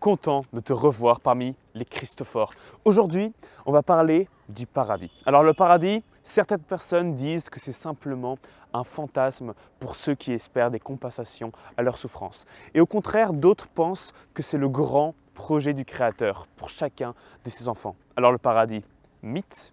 content de te revoir parmi les Christophores. Aujourd'hui, on va parler du paradis. Alors le paradis, certaines personnes disent que c'est simplement un fantasme pour ceux qui espèrent des compensations à leur souffrance. Et au contraire, d'autres pensent que c'est le grand projet du Créateur pour chacun de ses enfants. Alors le paradis, mythe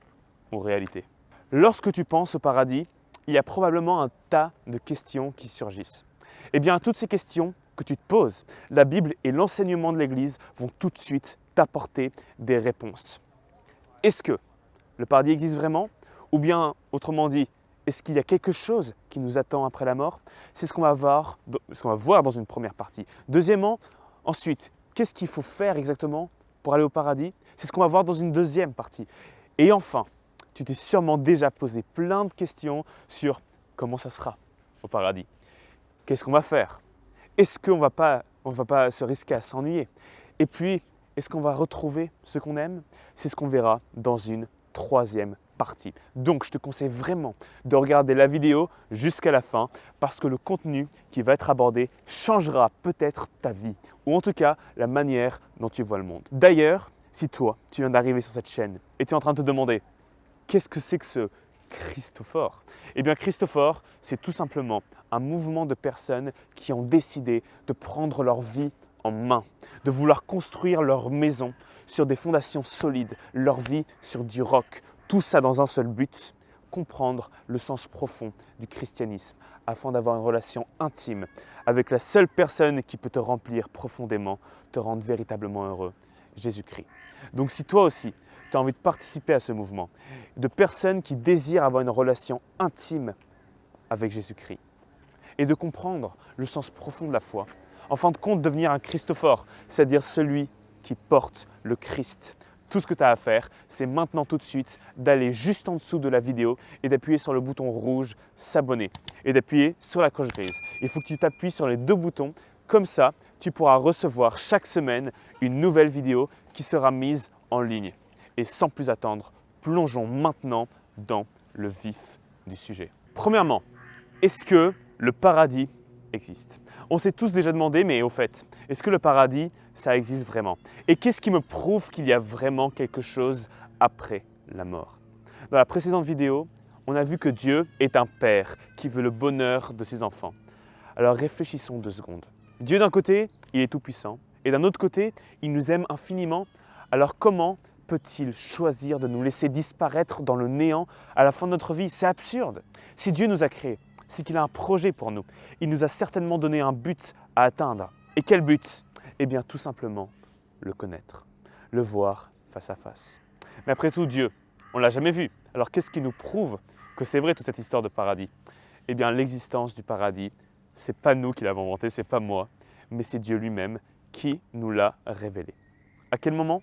ou réalité? Lorsque tu penses au paradis, il y a probablement un tas de questions qui surgissent. Eh bien, toutes ces questions que tu te poses, la Bible et l'enseignement de l'Église vont tout de suite t'apporter des réponses. Est-ce que le paradis existe vraiment? Ou bien, autrement dit, est-ce qu'il y a quelque chose qui nous attend après la mort? C'est ce qu'on va voir dans une première partie. Deuxièmement, ensuite, qu'est-ce qu'il faut faire exactement pour aller au paradis? C'est ce qu'on va voir dans une deuxième partie. Et enfin, tu t'es sûrement déjà posé plein de questions sur comment ça sera au paradis. Qu'est-ce qu'on va faire? Est-ce qu'on ne va pas se risquer à s'ennuyer? Et puis, est-ce qu'on va retrouver ce qu'on aime? C'est ce qu'on verra dans une troisième partie. Donc, je te conseille vraiment de regarder la vidéo jusqu'à la fin parce que le contenu qui va être abordé changera peut-être ta vie ou en tout cas la manière dont tu vois le monde. D'ailleurs, si toi, tu viens d'arriver sur cette chaîne et tu es en train de te demander qu'est-ce que c'est que ce Christophore? Eh bien, Christophore, c'est tout simplement un mouvement de personnes qui ont décidé de prendre leur vie en main, de vouloir construire leur maison sur des fondations solides, leur vie sur du roc. Tout ça dans un seul but, comprendre le sens profond du christianisme afin d'avoir une relation intime avec la seule personne qui peut te remplir profondément, te rendre véritablement heureux, Jésus-Christ. Donc si toi aussi, tu as envie de participer à ce mouvement, de personnes qui désirent avoir une relation intime avec Jésus-Christ et de comprendre le sens profond de la foi, en fin de compte devenir un Christophore, c'est-à-dire celui qui porte le Christ. Tout ce que tu as à faire, c'est maintenant tout de suite d'aller juste en dessous de la vidéo et d'appuyer sur le bouton rouge « S'abonner » et d'appuyer sur la cloche grise. Il faut que tu t'appuies sur les deux boutons, comme ça tu pourras recevoir chaque semaine une nouvelle vidéo qui sera mise en ligne. Et sans plus attendre, plongeons maintenant dans le vif du sujet. Premièrement, est-ce que le paradis existe? On s'est tous déjà demandé, mais au fait, est-ce que le paradis, ça existe vraiment? Et qu'est-ce qui me prouve qu'il y a vraiment quelque chose après la mort? Dans la précédente vidéo, on a vu que Dieu est un père qui veut le bonheur de ses enfants. Alors réfléchissons 2 secondes. Dieu d'un côté, il est tout-puissant, et d'un autre côté, il nous aime infiniment. Alors comment peut-il choisir de nous laisser disparaître dans le néant à la fin de notre vie? C'est absurde. Si Dieu nous a créés, c'est qu'il a un projet pour nous. Il nous a certainement donné un but à atteindre. Et quel but? Eh bien, tout simplement, le connaître, le voir face à face. Mais après tout, Dieu, on ne l'a jamais vu. Alors qu'est-ce qui nous prouve que c'est vrai toute cette histoire de paradis? Eh bien, l'existence du paradis, ce n'est pas nous qui l'avons inventé, ce n'est pas moi, mais c'est Dieu lui-même qui nous l'a révélé. À quel moment?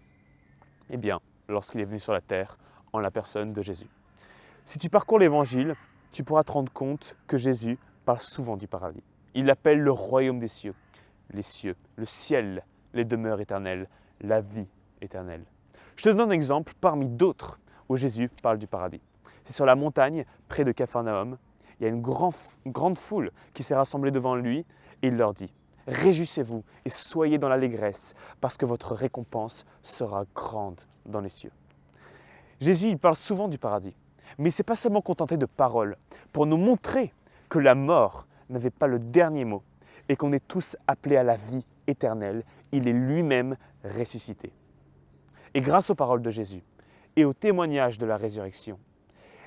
Eh bien, lorsqu'il est venu sur la terre en la personne de Jésus. Si tu parcours l'Évangile, tu pourras te rendre compte que Jésus parle souvent du paradis. Il l'appelle le royaume des cieux, les cieux, le ciel, les demeures éternelles, la vie éternelle. Je te donne un exemple parmi d'autres où Jésus parle du paradis. C'est sur la montagne, près de Capharnaüm. Il y a une grande foule qui s'est rassemblée devant lui et il leur dit « Réjouissez-vous et soyez dans l'allégresse, parce que votre récompense sera grande dans les cieux. » Jésus, il parle souvent du paradis, mais il ne s'est pas seulement contenté de paroles pour nous montrer que la mort n'avait pas le dernier mot et qu'on est tous appelés à la vie éternelle. Il est lui-même ressuscité. Et grâce aux paroles de Jésus et au témoignage de la résurrection,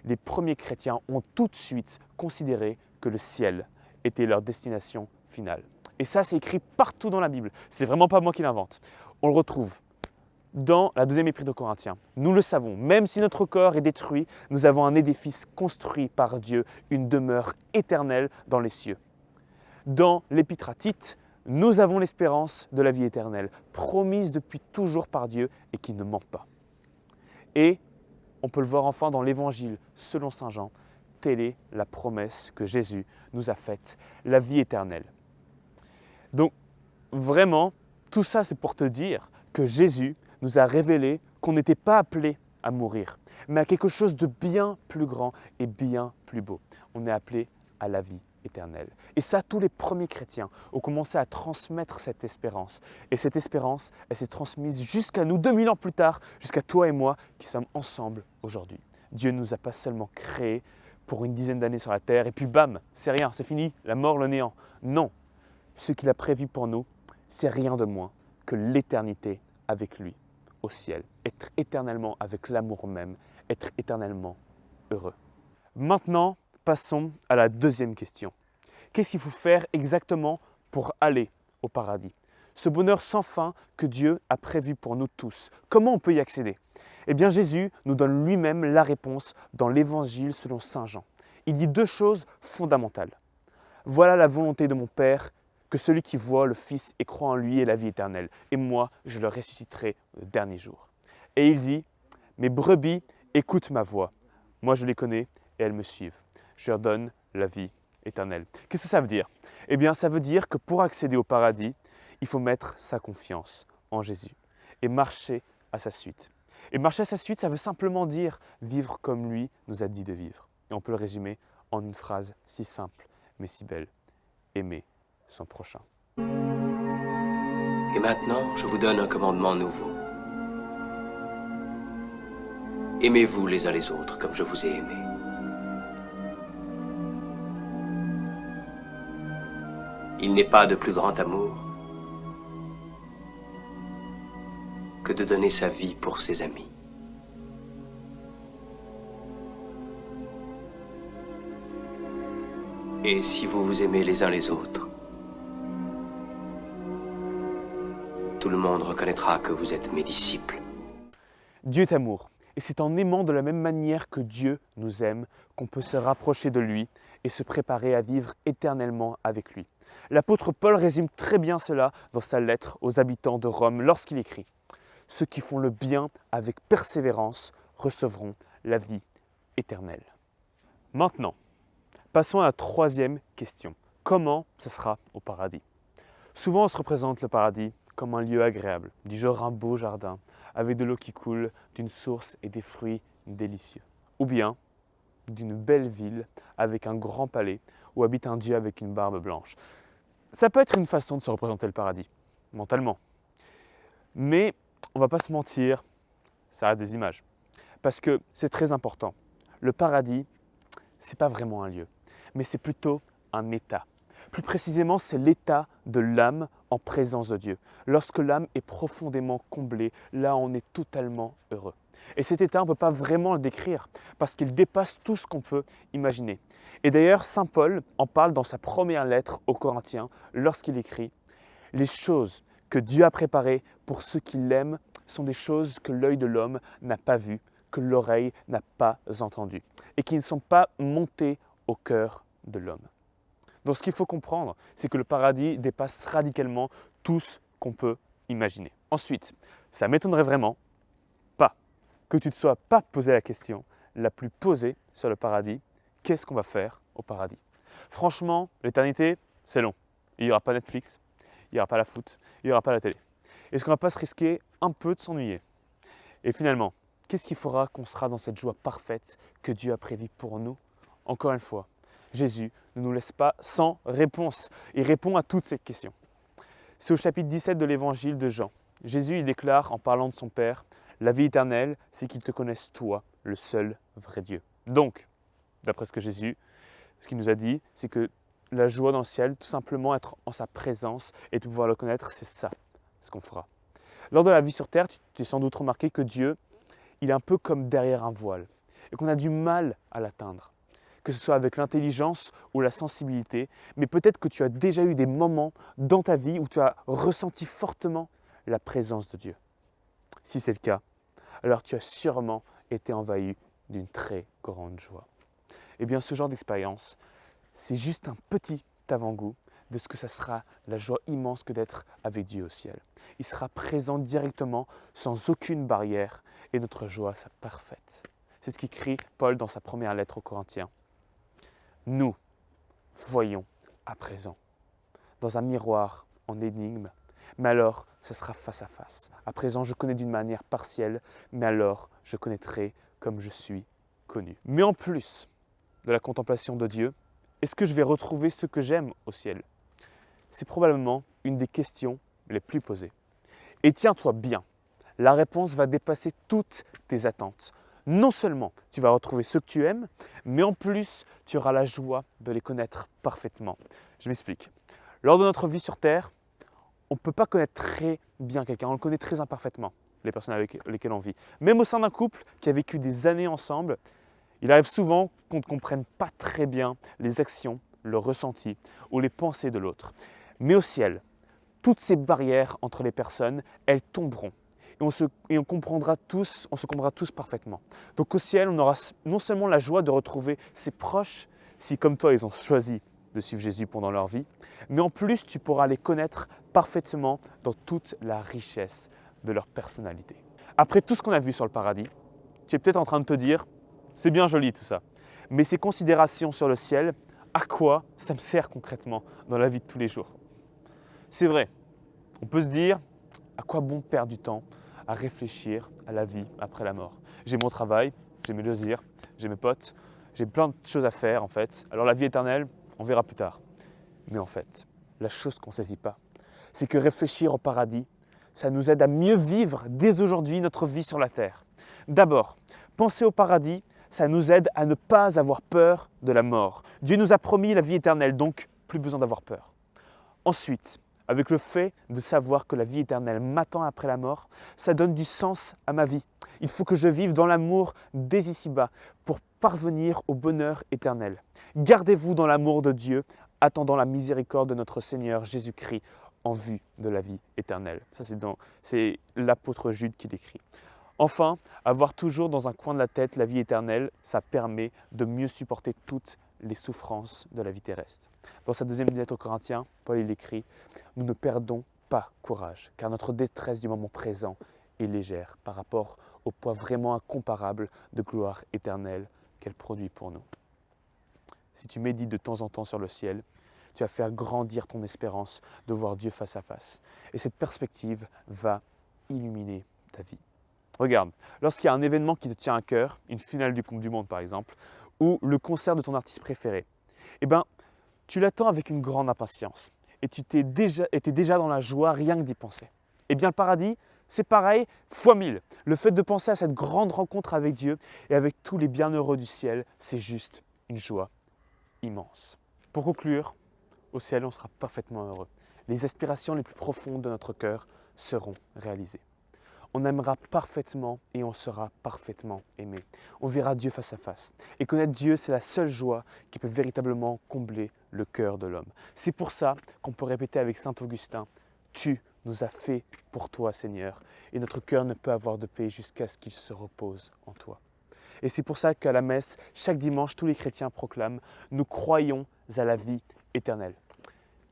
les premiers chrétiens ont tout de suite considéré que le ciel était leur destination finale. Et ça, c'est écrit partout dans la Bible. C'est vraiment pas moi qui l'invente. On le retrouve dans la deuxième épître aux Corinthiens. Nous le savons, même si notre corps est détruit, nous avons un édifice construit par Dieu, une demeure éternelle dans les cieux. Dans l'épître à Tite, nous avons l'espérance de la vie éternelle, promise depuis toujours par Dieu et qui ne ment pas. Et on peut le voir enfin dans l'Évangile selon saint Jean. Telle est la promesse que Jésus nous a faite, la vie éternelle. Donc vraiment, tout ça c'est pour te dire que Jésus nous a révélé qu'on n'était pas appelé à mourir, mais à quelque chose de bien plus grand et bien plus beau. On est appelé à la vie éternelle. Et ça, tous les premiers chrétiens ont commencé à transmettre cette espérance. Et cette espérance, elle s'est transmise jusqu'à nous, 2000 ans plus tard, jusqu'à toi et moi qui sommes ensemble aujourd'hui. Dieu ne nous a pas seulement créés pour une dizaine d'années sur la terre, et puis bam, c'est rien, c'est fini, la mort, le néant. Non, ce qu'il a prévu pour nous, c'est rien de moins que l'éternité avec lui, au ciel, être éternellement avec l'amour même, être éternellement heureux. Maintenant, passons à la deuxième question. Qu'est-ce qu'il faut faire exactement pour aller au paradis? Ce bonheur sans fin que Dieu a prévu pour nous tous. Comment on peut y accéder? Eh bien, Jésus nous donne lui-même la réponse dans l'Évangile selon saint Jean. Il dit deux choses fondamentales. Voilà la volonté de mon Père, que celui qui voit le Fils et croit en lui ait la vie éternelle. Et moi, je le ressusciterai le dernier jour. Et il dit, mes brebis écoutent ma voix. Moi, je les connais et elles me suivent. Je leur donne la vie éternelle. Qu'est-ce que ça veut dire? Eh bien, ça veut dire que pour accéder au paradis, il faut mettre sa confiance en Jésus et marcher à sa suite. Et marcher à sa suite, ça veut simplement dire vivre comme lui nous a dit de vivre. Et on peut le résumer en une phrase si simple, mais si belle. Aimer son prochain. Et maintenant, je vous donne un commandement nouveau. Aimez-vous les uns les autres comme je vous ai aimé. Il n'est pas de plus grand amour que de donner sa vie pour ses amis. Et si vous vous aimez les uns les autres, tout le monde reconnaîtra que vous êtes mes disciples. Dieu est amour. Et c'est en aimant de la même manière que Dieu nous aime qu'on peut se rapprocher de lui et se préparer à vivre éternellement avec lui. L'apôtre Paul résume très bien cela dans sa lettre aux habitants de Rome lorsqu'il écrit « Ceux qui font le bien avec persévérance recevront la vie éternelle. » Maintenant, passons à la troisième question. Comment ce sera au paradis? Souvent, on se représente le paradis comme un lieu agréable, du genre un beau jardin, avec de l'eau qui coule, d'une source et des fruits délicieux. Ou bien d'une belle ville avec un grand palais où habite un dieu avec une barbe blanche. Ça peut être une façon de se représenter le paradis, mentalement. Mais on ne va pas se mentir, ça a des images. Parce que c'est très important. Le paradis, ce n'est pas vraiment un lieu, mais c'est plutôt un état. Plus précisément, c'est l'état de l'âme en présence de Dieu. Lorsque l'âme est profondément comblée, là on est totalement heureux. Et cet état, on ne peut pas vraiment le décrire parce qu'il dépasse tout ce qu'on peut imaginer. Et d'ailleurs, saint Paul en parle dans sa première lettre aux Corinthiens lorsqu'il écrit « Les choses que Dieu a préparées pour ceux qui l'aiment sont des choses que l'œil de l'homme n'a pas vues, que l'oreille n'a pas entendues et qui ne sont pas montées au cœur de l'homme. » Donc ce qu'il faut comprendre, c'est que le paradis dépasse radicalement tout ce qu'on peut imaginer. Ensuite, ça m'étonnerait vraiment pas que tu ne te sois pas posé la question la plus posée sur le paradis, qu'est-ce qu'on va faire au paradis? Franchement, l'éternité, c'est long. Il n'y aura pas Netflix, il n'y aura pas la foot, il n'y aura pas la télé. Est-ce qu'on ne va pas se risquer un peu de s'ennuyer? Et finalement, qu'est-ce qui fera qu'on sera dans cette joie parfaite que Dieu a prévue pour nous? Encore une fois, Jésus ne nous laisse pas sans réponse. Il répond à toutes ces questions. C'est au chapitre 17 de l'évangile de Jean. Jésus il déclare en parlant de son Père, « La vie éternelle, c'est qu'ils te connaissent toi, le seul vrai Dieu. » Donc, d'après ce qu'il nous a dit, c'est que la joie dans le ciel, tout simplement être en sa présence et de pouvoir le connaître, c'est ça ce qu'on fera. Lors de la vie sur terre, tu t'es sans doute remarqué que Dieu, il est un peu comme derrière un voile et qu'on a du mal à l'atteindre. Que ce soit avec l'intelligence ou la sensibilité, mais peut-être que tu as déjà eu des moments dans ta vie où tu as ressenti fortement la présence de Dieu. Si c'est le cas, alors tu as sûrement été envahi d'une très grande joie. Eh bien, ce genre d'expérience, c'est juste un petit avant-goût de ce que ça sera la joie immense que d'être avec Dieu au ciel. Il sera présent directement, sans aucune barrière, et notre joie sera parfaite. C'est ce qu'écrit Paul dans sa première lettre aux Corinthiens. Nous voyons à présent, dans un miroir en énigme, mais alors ce sera face à face. À présent, je connais d'une manière partielle, mais alors je connaîtrai comme je suis connu. Mais en plus de la contemplation de Dieu, est-ce que je vais retrouver ce que j'aime au ciel? C'est probablement une des questions les plus posées. Et tiens-toi bien, la réponse va dépasser toutes tes attentes. Non seulement tu vas retrouver ce que tu aimes, mais en plus tu auras la joie de les connaître parfaitement. Je m'explique. Lors de notre vie sur Terre, on ne peut pas connaître très bien quelqu'un, on le connaît très imparfaitement, les personnes avec lesquelles on vit. Même au sein d'un couple qui a vécu des années ensemble, il arrive souvent qu'on ne comprenne pas très bien les actions, le ressenti ou les pensées de l'autre. Mais au ciel, toutes ces barrières entre les personnes, elles tomberont. Et on se comprendra tous parfaitement. Donc au ciel, on aura non seulement la joie de retrouver ses proches, si comme toi, ils ont choisi de suivre Jésus pendant leur vie, mais en plus, tu pourras les connaître parfaitement dans toute la richesse de leur personnalité. Après tout ce qu'on a vu sur le paradis, tu es peut-être en train de te dire, c'est bien joli tout ça, mais ces considérations sur le ciel, à quoi ça me sert concrètement dans la vie de tous les jours? C'est vrai, on peut se dire, à quoi bon perdre du temps à réfléchir à la vie après la mort? J'ai mon travail, j'ai mes loisirs, j'ai mes potes, j'ai plein de choses à faire en fait. Alors la vie éternelle, on verra plus tard. Mais en fait, la chose qu'on ne saisit pas, c'est que réfléchir au paradis, ça nous aide à mieux vivre dès aujourd'hui notre vie sur la terre. D'abord, penser au paradis, ça nous aide à ne pas avoir peur de la mort. Dieu nous a promis la vie éternelle, donc plus besoin d'avoir peur. Ensuite, avec le fait de savoir que la vie éternelle m'attend après la mort, ça donne du sens à ma vie. Il faut que je vive dans l'amour dès ici-bas pour parvenir au bonheur éternel. Gardez-vous dans l'amour de Dieu, attendant la miséricorde de notre Seigneur Jésus-Christ en vue de la vie éternelle. Ça, c'est l'apôtre Jude qui l'écrit. Enfin, avoir toujours dans un coin de la tête la vie éternelle, ça permet de mieux supporter toutes les souffrances de la vie terrestre. Dans sa deuxième lettre aux Corinthiens, Paul il écrit « Nous ne perdons pas courage, car notre détresse du moment présent est légère par rapport au poids vraiment incomparable de gloire éternelle qu'elle produit pour nous. » Si tu médites de temps en temps sur le ciel, tu vas faire grandir ton espérance de voir Dieu face à face. Et cette perspective va illuminer ta vie. Regarde, lorsqu'il y a un événement qui te tient à cœur, une finale du Coupe du Monde par exemple, ou le concert de ton artiste préféré, eh bien, tu l'attends avec une grande impatience et tu étais déjà dans la joie rien que d'y penser. Eh bien, le paradis, c'est pareil, fois 1000. Le fait de penser à cette grande rencontre avec Dieu et avec tous les bienheureux du ciel, c'est juste une joie immense. Pour conclure, au ciel, on sera parfaitement heureux. Les aspirations les plus profondes de notre cœur seront réalisées. On aimera parfaitement et on sera parfaitement aimé. On verra Dieu face à face. Et connaître Dieu, c'est la seule joie qui peut véritablement combler le cœur de l'homme. C'est pour ça qu'on peut répéter avec saint Augustin, « Tu nous as fait pour toi, Seigneur, et notre cœur ne peut avoir de paix jusqu'à ce qu'il se repose en toi. » Et c'est pour ça qu'à la messe, chaque dimanche, tous les chrétiens proclament « Nous croyons à la vie éternelle ».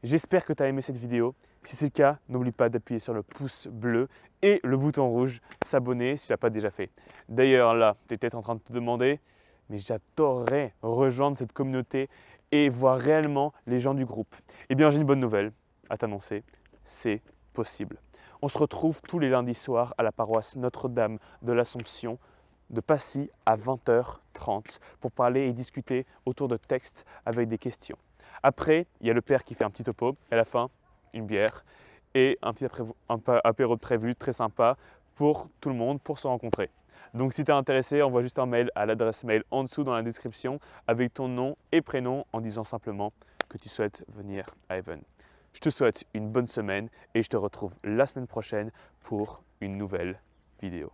J'espère que tu as aimé cette vidéo. Si c'est le cas, n'oublie pas d'appuyer sur le pouce bleu et le bouton rouge, s'abonner si tu ne l'as pas déjà fait. D'ailleurs, là, tu es peut-être en train de te demander, mais j'adorerais rejoindre cette communauté et voir réellement les gens du groupe. Eh bien, j'ai une bonne nouvelle à t'annoncer, c'est possible. On se retrouve tous les lundis soirs à la paroisse Notre-Dame de l'Assomption de Passy à 20h30 pour parler et discuter autour de textes avec des questions. Après, il y a le père qui fait un petit topo, et à la fin, une bière et un petit apéro de prévu très sympa pour tout le monde pour se rencontrer. Donc si tu es intéressé, envoie juste un mail à l'adresse mail en dessous dans la description avec ton nom et prénom en disant simplement que tu souhaites venir à Even. Je te souhaite une bonne semaine et je te retrouve la semaine prochaine pour une nouvelle vidéo.